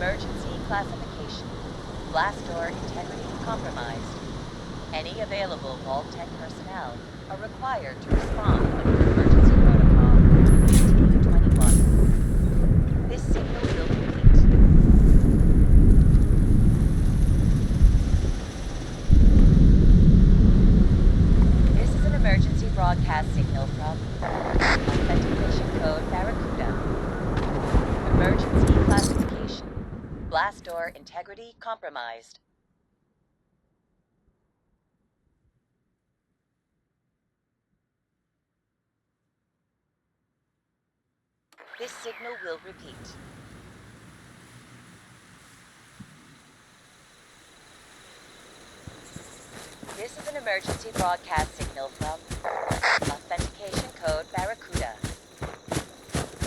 Emergency classification. Blast door integrity compromised. Any available Vault Tech personnel are required to respond under emergency protocol PT-21. This signal will repeat. This is an emergency broadcast signal from Authentication Code Barracuda. Emergency classification. Blast door integrity compromised. This signal will repeat. This is an emergency broadcast signal from Authentication Code Barracuda.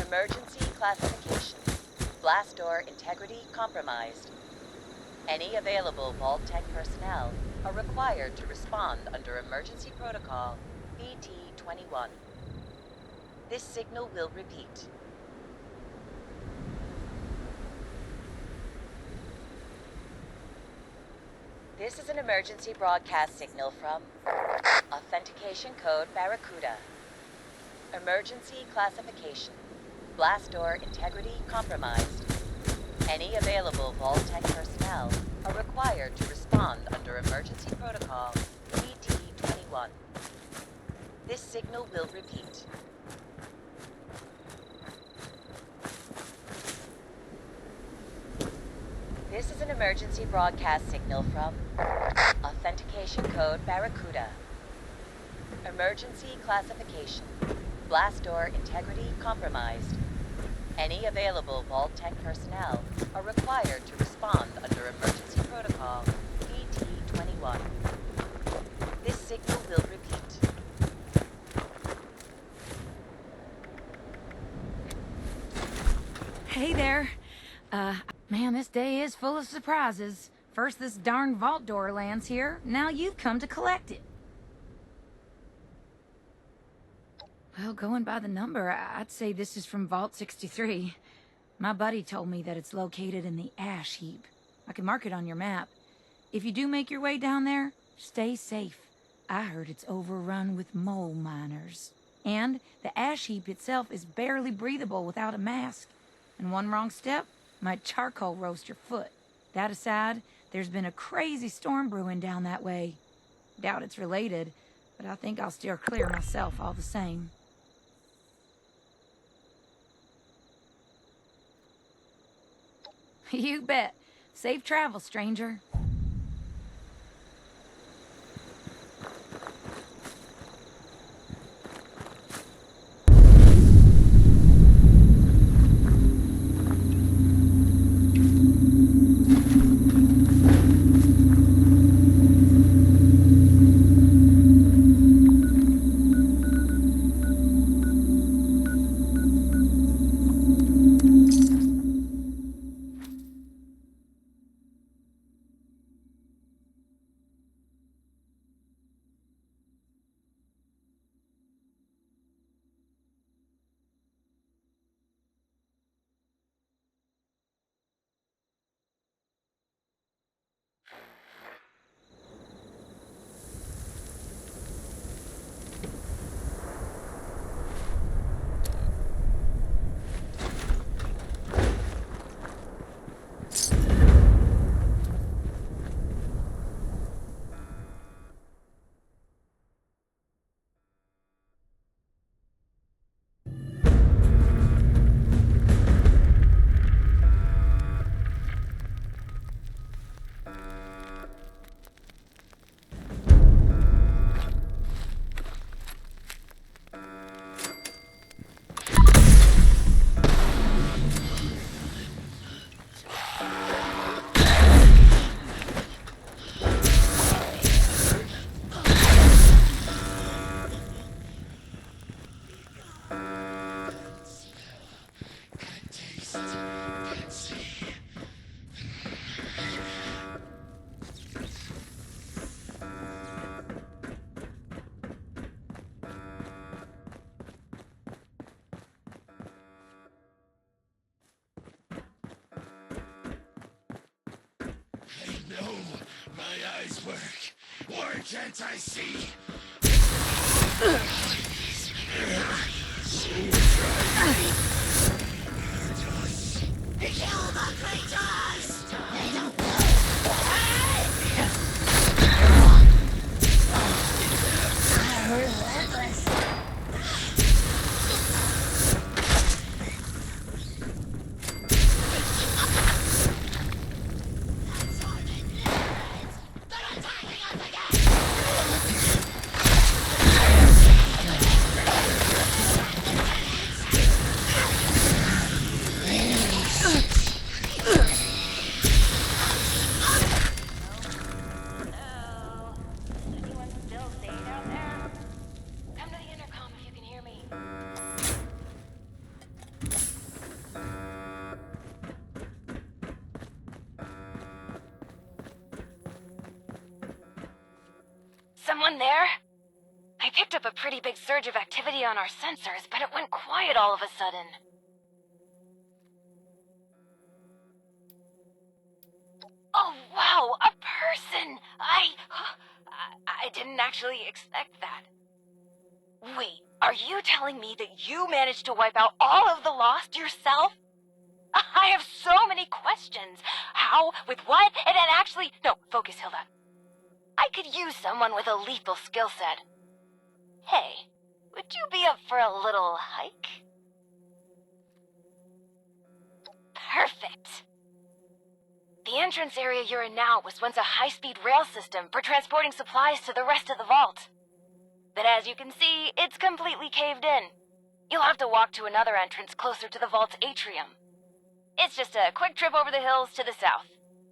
Emergency classification. Blast door integrity compromised. Any available Vault Tech personnel are required to respond under emergency protocol PT-21. This signal will repeat. This is an emergency broadcast signal from Authentication Code Barracuda. Emergency classification. Blast door integrity compromised. Any available Vault Tech personnel are required to respond under emergency protocol PT-21. This signal will repeat. This is an emergency broadcast signal from Authentication Code Barracuda. Emergency classification. Blast door integrity compromised. Any available Vault Tech personnel are required to respond under emergency protocol PT-21. This signal will repeat. Hey there. Man, this day is full of surprises. First this darn vault door lands here, now you've come to collect it. Well, going by the number, I'd say this is from Vault 63. My buddy told me that it's located in the ash heap. I can mark it on your map. If you do make your way down there, stay safe. I heard it's overrun with mole miners. And the ash heap itself is barely breathable without a mask. And one wrong step might charcoal roast your foot. That aside, there's been a crazy storm brewing down that way. Doubt it's related, but I think I'll steer clear myself all the same. You bet. Safe travel, stranger. My eyes work. Why can't I see? Kill the creatures! Someone there? I picked up a pretty big surge of activity on our sensors, but it went quiet all of a sudden. Oh, wow, a person! I didn't actually expect that. Wait, are you telling me that you managed to wipe out all of the Lost yourself? I have so many questions. How? With what? And actually... No, focus, Hilda. I could use someone with a lethal skill set. Hey, would you be up for a little hike? Perfect. The entrance area you're in now was once a high-speed rail system for transporting supplies to the rest of the vault. But as you can see, it's completely caved in. You'll have to walk to another entrance closer to the vault's atrium. It's just a quick trip over the hills to the south.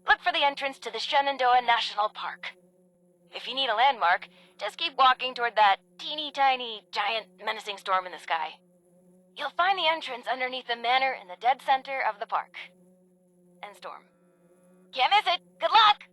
Look for the entrance to the Shenandoah National Park. If you need a landmark, just keep walking toward that teeny tiny, giant, menacing storm in the sky. You'll find the entrance underneath the manor in the dead center of the park. And storm. Can't miss it! Good luck!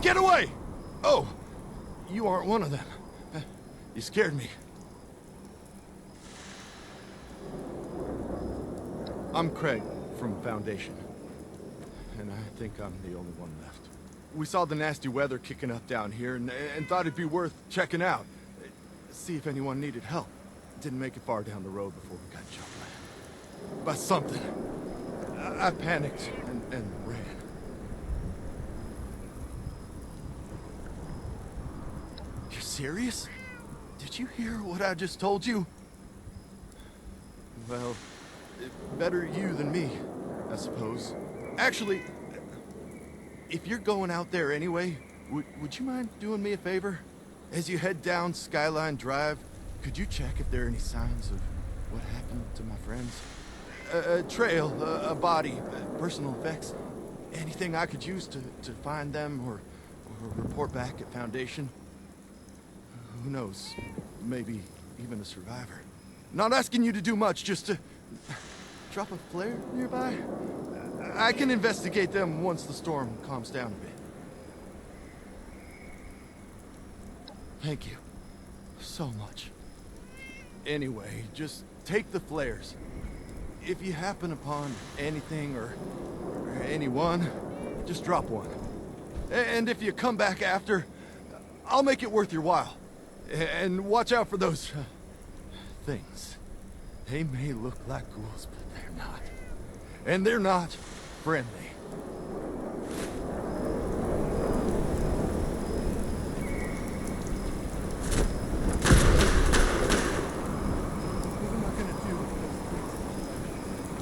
Get away! Oh, you aren't one of them. You scared me. I'm Craig from Foundation. And I think I'm the only one left. We saw the nasty weather kicking up down here and thought it'd be worth checking out. See if anyone needed help. Didn't make it far down the road before we got jumped by something. I panicked and ran. You're serious? Did you hear what I just told you? Well, better you than me. I suppose. Actually, if you're going out there anyway, would you mind doing me a favor? As you head down Skyline Drive, could you check if there are any signs of what happened to my friends? A trail, a body, personal effects. Anything I could use to find them or report back at Foundation? Who knows? Maybe even a survivor. Not asking you to do much, just to drop a flare nearby. I can investigate them once the storm calms down a bit. Thank you so much. Anyway, just take the flares. If you happen upon anything or anyone, just drop one. And if you come back after, I'll make it worth your while. And watch out for those things. They may look like ghouls, but they're not. And they're not friendly. What am I gonna do with those things?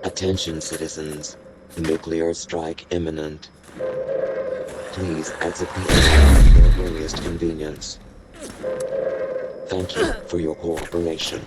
Attention citizens, nuclear strike imminent. Please exit the area at your earliest convenience. Thank you for your cooperation.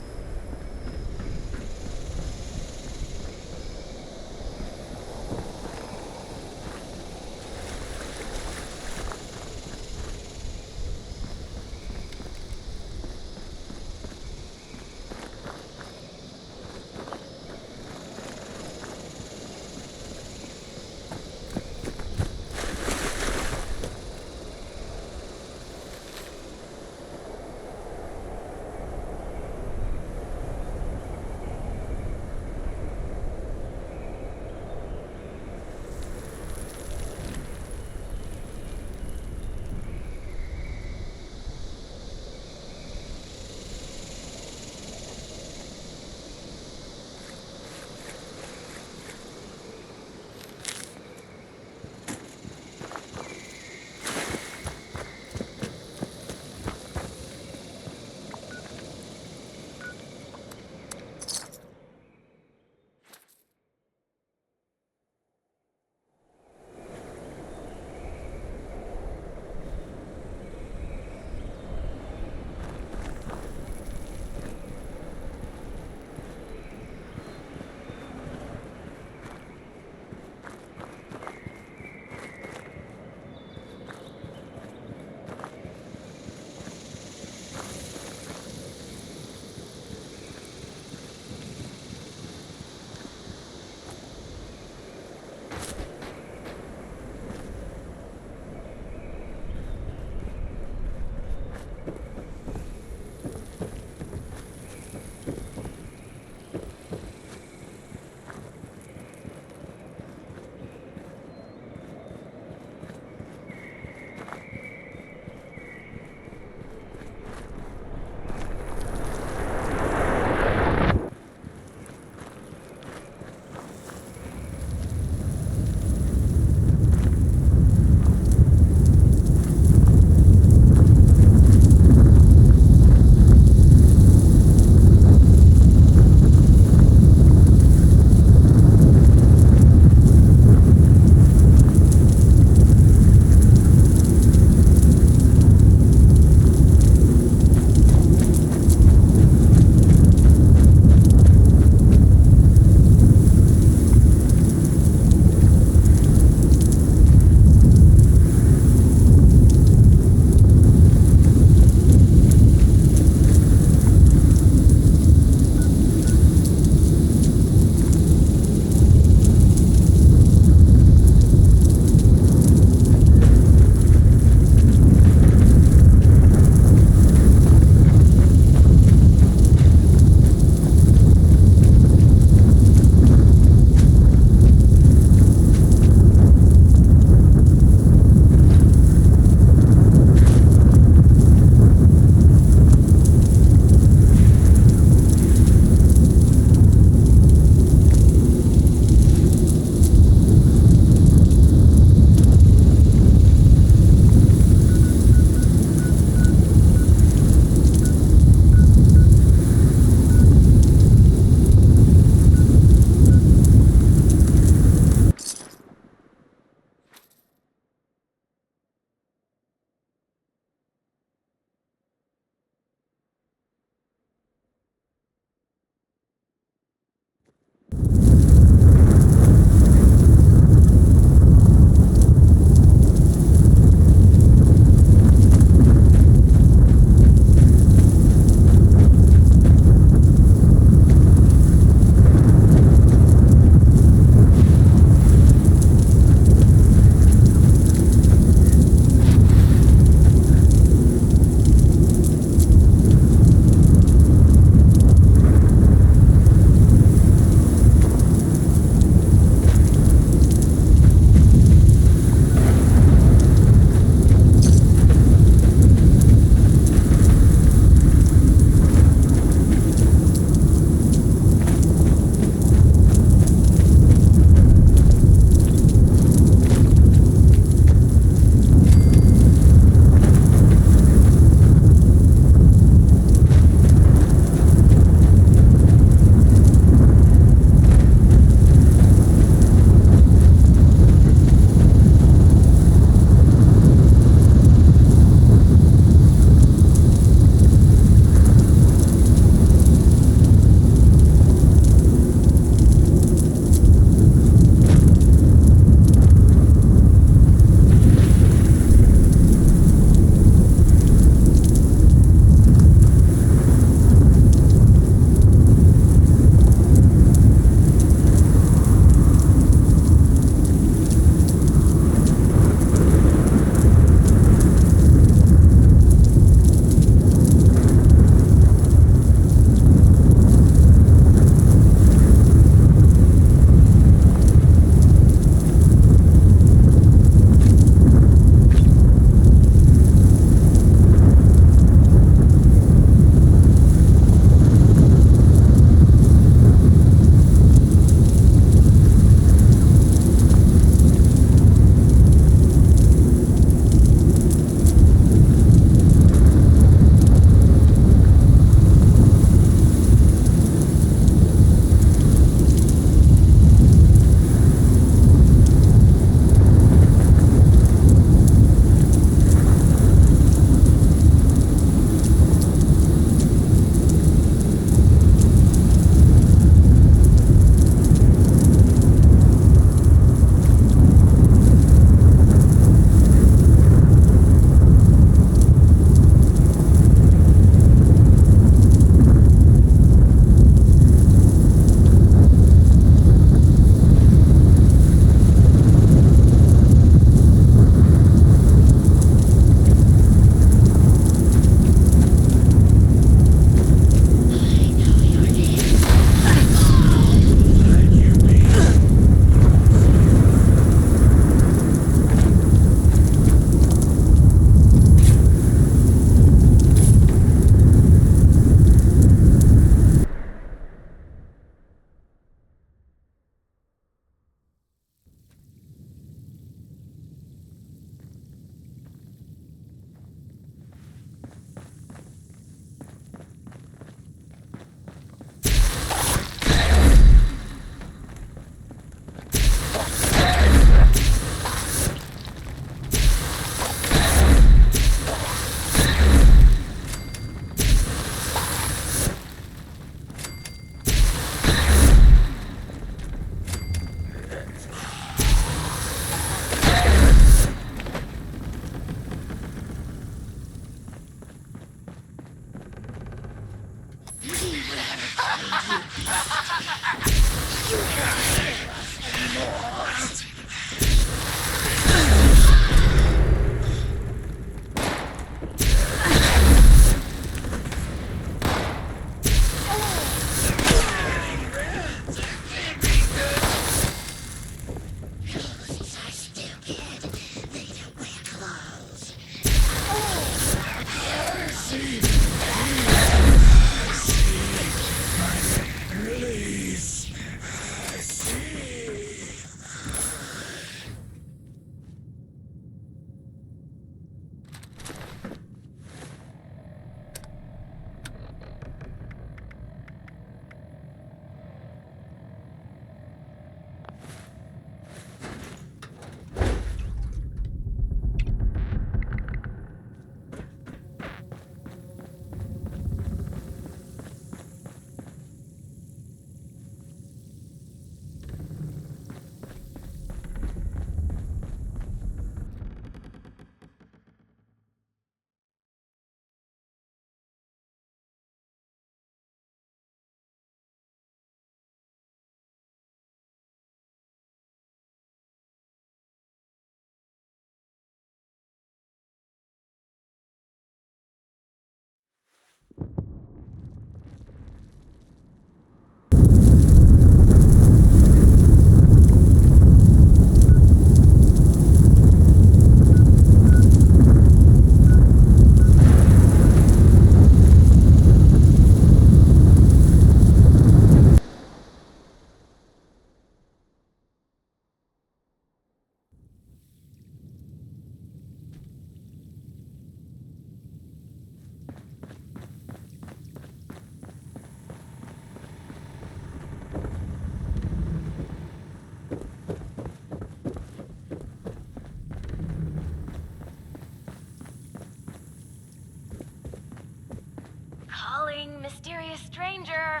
stranger.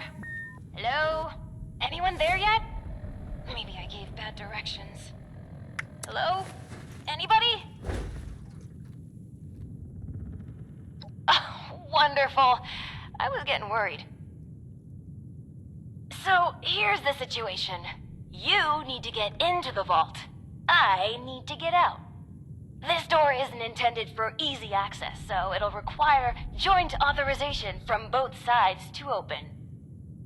Hello? Anyone there yet? Maybe I gave bad directions. Hello? Anybody? Oh, wonderful. I was getting worried. So, here's the situation. You need to get into the vault. I need to get out. This door isn't intended for easy access, so it'll require joint authorization from both sides to open.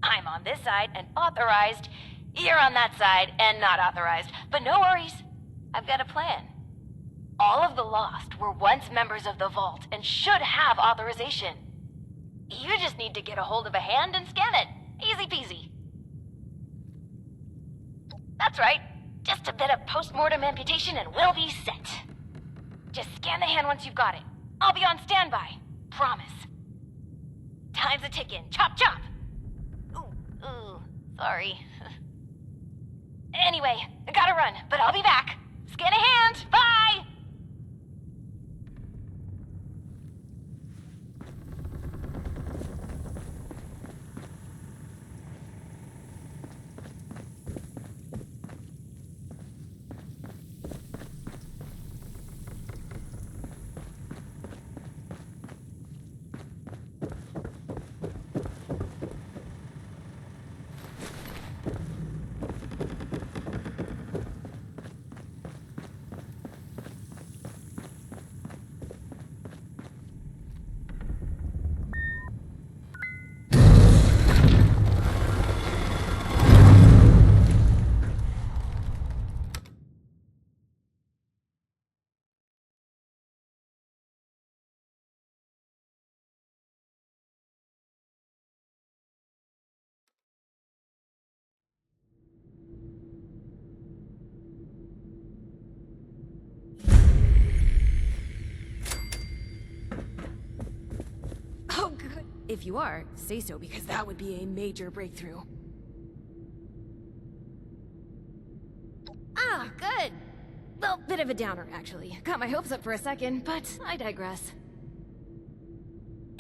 I'm on this side and authorized. You're on that side and not authorized. But no worries. I've got a plan. All of the Lost were once members of the vault and should have authorization. You just need to get a hold of a hand and scan it. Easy peasy. That's right. Just a bit of post-mortem amputation and we'll be set. Just scan the hand once you've got it. I'll be on standby. Promise. Time's a ticking. Chop, chop! Ooh, sorry. Anyway, I gotta run, but I'll be back. Scan a hand! Bye! Oh, good. If you are, say so, because that would be a major breakthrough. Ah, good. Well, bit of a downer, actually. Got my hopes up for a second, but I digress.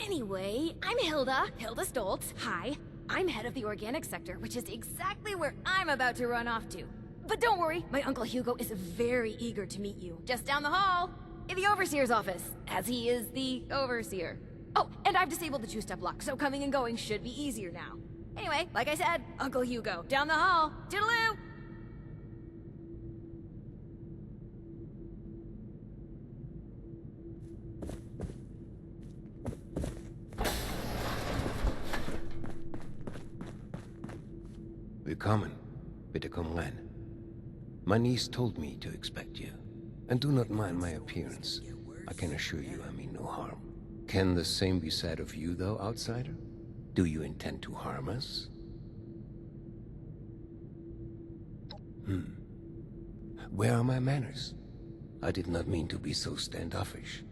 Anyway, I'm Hilda Stoltz. Hi. I'm head of the organic sector, which is exactly where I'm about to run off to. But don't worry, my Uncle Hugo is very eager to meet you. Just down the hall, in the Overseer's office, as he is the Overseer. Oh, and I've disabled the two-step lock, so coming and going should be easier now. Anyway, like I said, Uncle Hugo, down the hall. Toodaloo! Willkommen. Bitte komm rein. My niece told me to expect you. And do not mind my appearance. I can assure you I mean no harm. Can the same be said of you, though, outsider? Do you intend to harm us? Where are my manners? I did not mean to be so standoffish.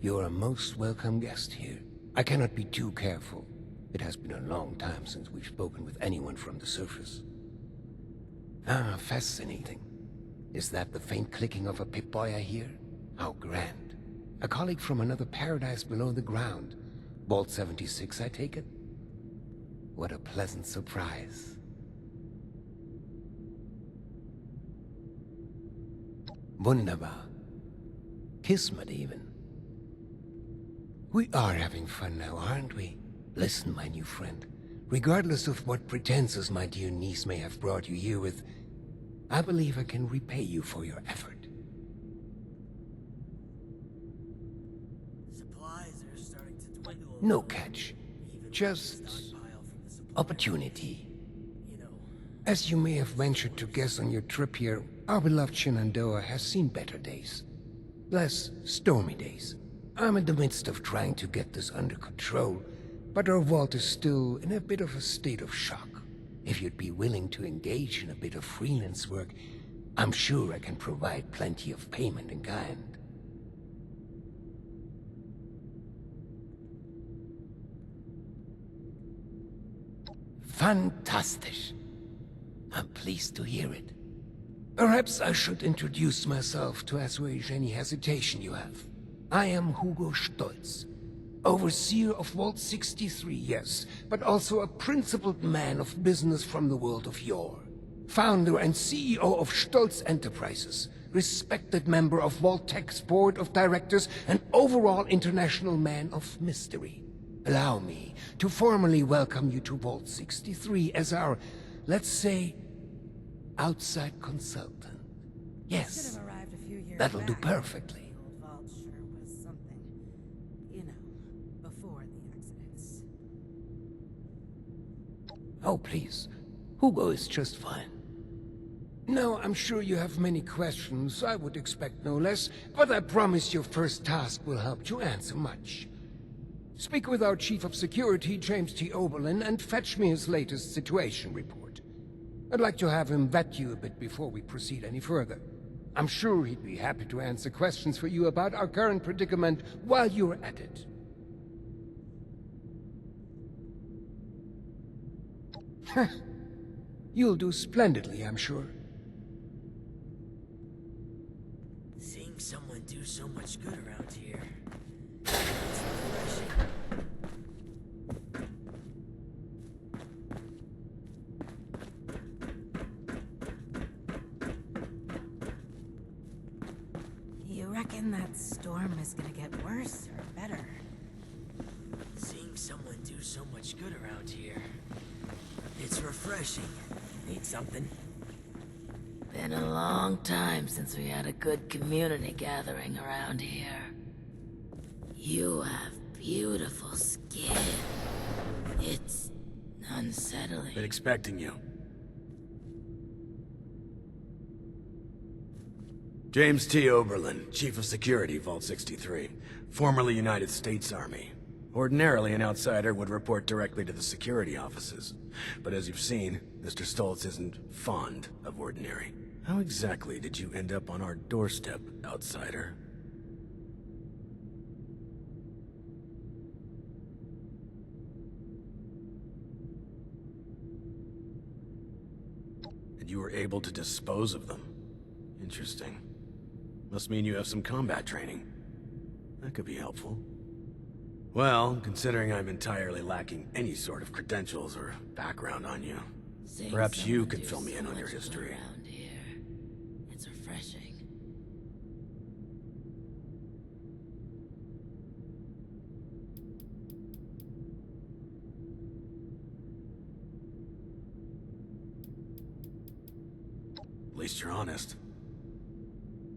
You are a most welcome guest here. I cannot be too careful. It has been a long time since we've spoken with anyone from the surface. Ah, fascinating. Is that the faint clicking of a Pip-Boy I hear? How grand. A colleague from another paradise below the ground. Vault 76, I take it? What a pleasant surprise. Wunderbar. Kismet even. We are having fun now, aren't we? Listen, my new friend. Regardless of what pretenses my dear niece may have brought you here with, I believe I can repay you for your effort. No catch. Just opportunity. As you may have ventured to guess on your trip here, our beloved Shenandoah has seen better days. Less stormy days. I'm in the midst of trying to get this under control, but our vault is still in a bit of a state of shock. If you'd be willing to engage in a bit of freelance work, I'm sure I can provide plenty of payment in kind. Fantastisch. I'm pleased to hear it. Perhaps I should introduce myself to assuage any hesitation you have. I am Hugo Stoltz, Overseer of Vault 63, yes, but also a principled man of business from the world of yore. Founder and CEO of Stolz Enterprises, respected member of Vault-Tech's board of directors, and overall international man of mystery. Allow me to formally welcome you to Vault 63 as our, let's say, outside consultant. Yes, Should have arrived a few years that'll do back. perfectly. Old vault sure was something. You know, before the accidents. Oh, please. Hugo is just fine. Now, I'm sure you have many questions. I would expect no less, but I promise your first task will help you answer much. Speak with our Chief of Security, James T. Oberlin, and fetch me his latest situation report. I'd like to have him vet you a bit before we proceed any further. I'm sure he'd be happy to answer questions for you about our current predicament while you're at it. You'll do splendidly, I'm sure. Seeing someone do so much good around here. It's refreshing. You reckon that storm is gonna get worse or better? Seeing someone do so much good around here. It's refreshing. Need something? Been a long time since we had a good community gathering around here. You have beautiful skin. It's unsettling. Been expecting you. James T. Oberlin, Chief of Security, Vault 63. Formerly United States Army. Ordinarily, an outsider would report directly to the security offices. But as you've seen, Mr. Stoltz isn't fond of ordinary. How exactly did you end up on our doorstep, outsider? And you were able to dispose of them. Interesting. Must mean you have some combat training. That could be helpful. Well, considering I'm entirely lacking any sort of credentials or background on you, Seeing perhaps you someone could do fill me in so on your much good history. around here. It's refreshing. At least you're honest.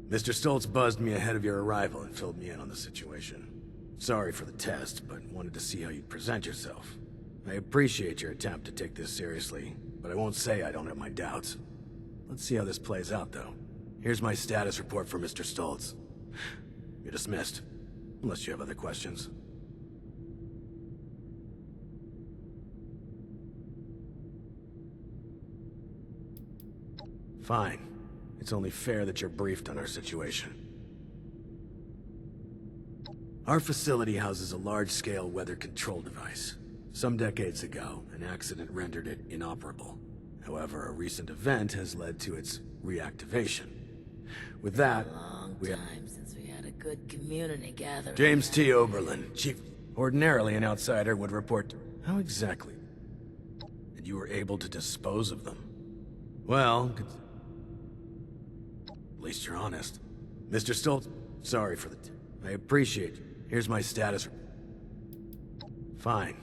Mr. Stoltz buzzed me ahead of your arrival and filled me in on the situation. Sorry for the test, but wanted to see how you'd present yourself. I appreciate your attempt to take this seriously, but I won't say I don't have my doubts. Let's see how this plays out, though. Here's my status report for Mr. Stoltz. You're dismissed, unless you have other questions. Fine. It's only fair that you're briefed on our situation. Our facility houses a large-scale weather control device. Some decades ago, an accident rendered it inoperable. However, a recent event has led to its reactivation. With that, Long we have time since we had a good community gathering. James T. Oberlin, Chief. Ordinarily, an outsider would report... How exactly? And you were able to dispose of them? Well, at least you're honest. Mr. Stoltz, sorry for the... I appreciate you. Here's my status. Fine.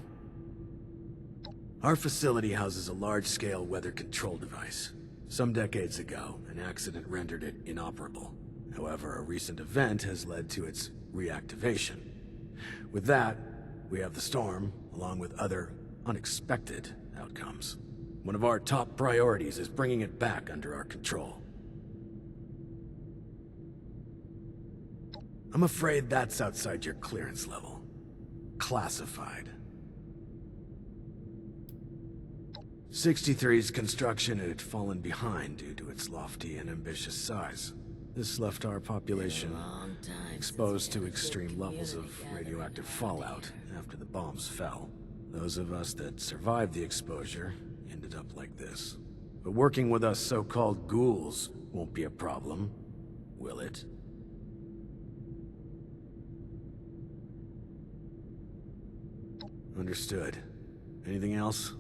Our facility houses a large-scale weather control device. Some decades ago, an accident rendered it inoperable. However, a recent event has led to its reactivation. With that, we have the storm, along with other unexpected outcomes. One of our top priorities is bringing it back under our control. I'm afraid that's outside your clearance level. Classified. 63's construction had fallen behind due to its lofty and ambitious size. This left our population Long time exposed since we to had a good extreme levels of community gathering radioactive around fallout here. after the bombs fell. Those of us that survived the exposure ended up like this. But working with us so-called ghouls won't be a problem, will it? Understood. Anything else?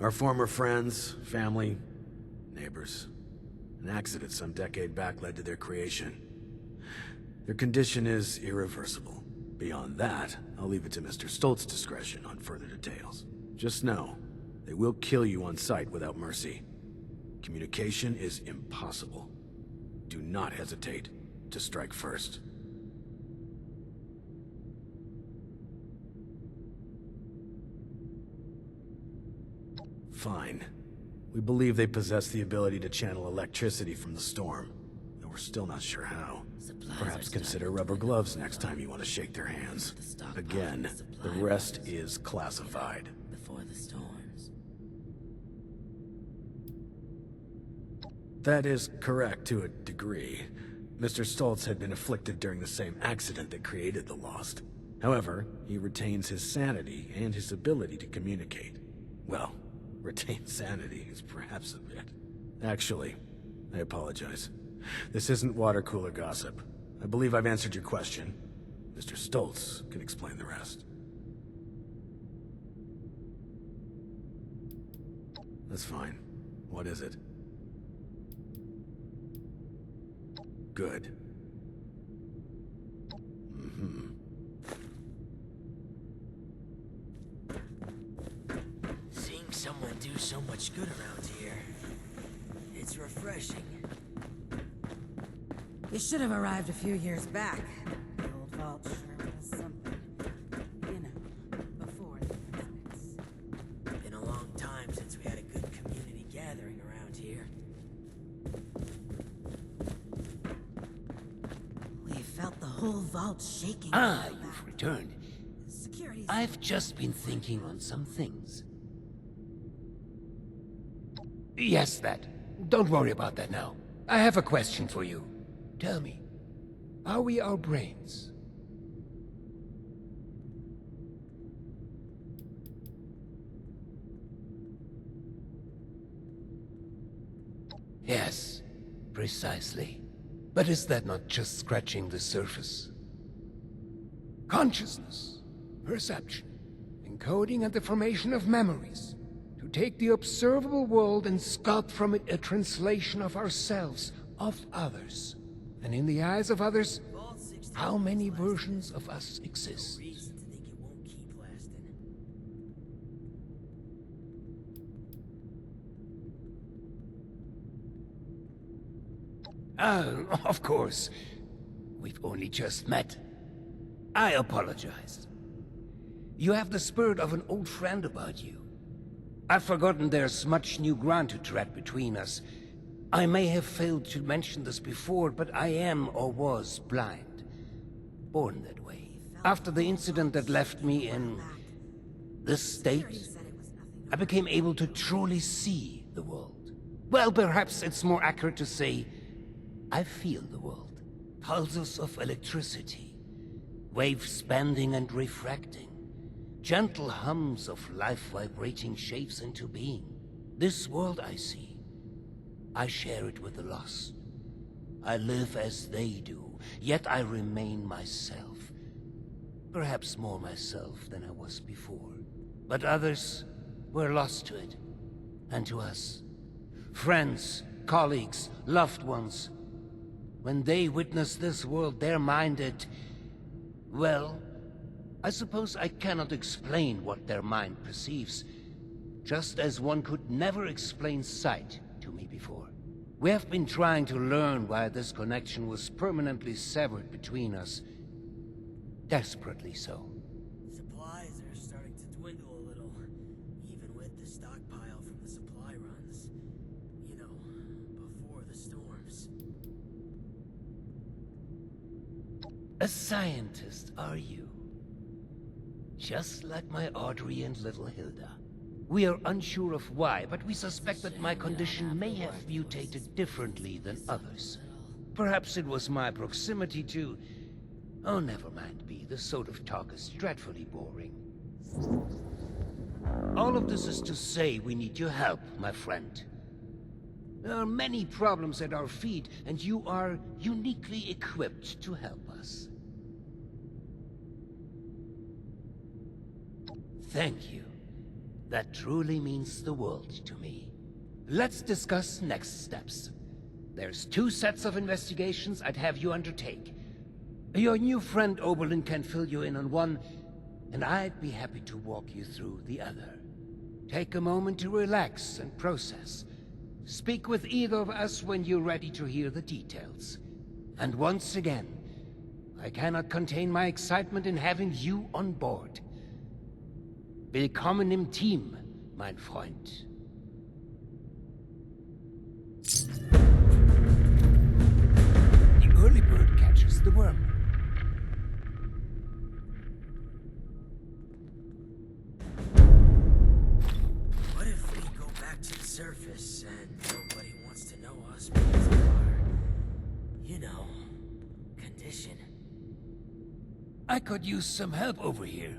Our former friends, family, neighbors. An accident some decade back led to their creation. Their condition is irreversible. Beyond that, I'll leave it to Mr. Stoltz's discretion on further details. Just know, they will kill you on sight without mercy. Communication is impossible. Do not hesitate to strike first. Fine. We believe they possess the ability to channel electricity from the storm, though we're still not sure how. Perhaps consider rubber gloves next time you want to shake their hands. Again, the rest is classified. Before the storms. That is correct to a degree. Mr. Stoltz had been afflicted during the same accident that created the Lost. However, he retains his sanity and his ability to communicate. Well, retain sanity is perhaps a bit. Actually, I apologize. This isn't water cooler gossip. I believe I've answered your question. Mr. Stoltz can explain the rest. That's fine. What is it? Good. Seeing someone do so much good around here. It's refreshing. You should have arrived a few years back. The old vault sure was something. You know, before the accidents. Been a long time since we had a good community gathering around here. We felt the whole vault shaking. Ah, you've returned. Security's... I've just been thinking on some things. Yes, that. Don't worry about that now. I have a question for you. Tell me, are we our brains? Yes, precisely. But is that not just scratching the surface? Consciousness, perception, encoding and the formation of memories. To take the observable world and sculpt from it a translation of ourselves, of others. And in the eyes of others, how many versions of us exist? Reason to think it won't keep lasting. Of course. We've only just met. I apologize. You have the spirit of an old friend about you. I've forgotten there's much new ground to tread between us. I may have failed to mention this before, but I am or was blind. Born that way. After the incident that left me in this state, I became able to truly see the world. Well, perhaps it's more accurate to say, I feel the world. Pulses of electricity, waves bending and refracting, gentle hums of life vibrating shapes into being. This world I see, I share it with the lost. I live as they do, yet I remain myself. Perhaps more myself than I was before. But others were lost to it, and to us. Friends, colleagues, loved ones. When they witness this world, they're minded... Well, I suppose I cannot explain what their mind perceives, just as one could never explain sight to me before. We have been trying to learn why this connection was permanently severed between us. Desperately so. Supplies are starting to dwindle a little, even with the stockpile from the supply runs. You know, before the storms. A scientist, are you? Just like my Audrey and little Hilda. We are unsure of why, but we suspect that my condition may have mutated differently than others. Perhaps it was my proximity to... Oh, never mind, B. This sort of talk is dreadfully boring. All of this is to say we need your help, my friend. There are many problems at our feet, and you are uniquely equipped to help us. Thank you. That truly means the world to me. Let's discuss next steps. There's 2 sets of investigations I'd have you undertake. Your new friend Oberlin can fill you in on one, and I'd be happy to walk you through the other. Take a moment to relax and process. Speak with either of us when you're ready to hear the details. And once again, I cannot contain my excitement in having you on board. Willkommen im Team, mein Freund. The early bird catches the worm. What if we go back to the surface and nobody wants to know us because of our, you know, condition? I could use some help over here.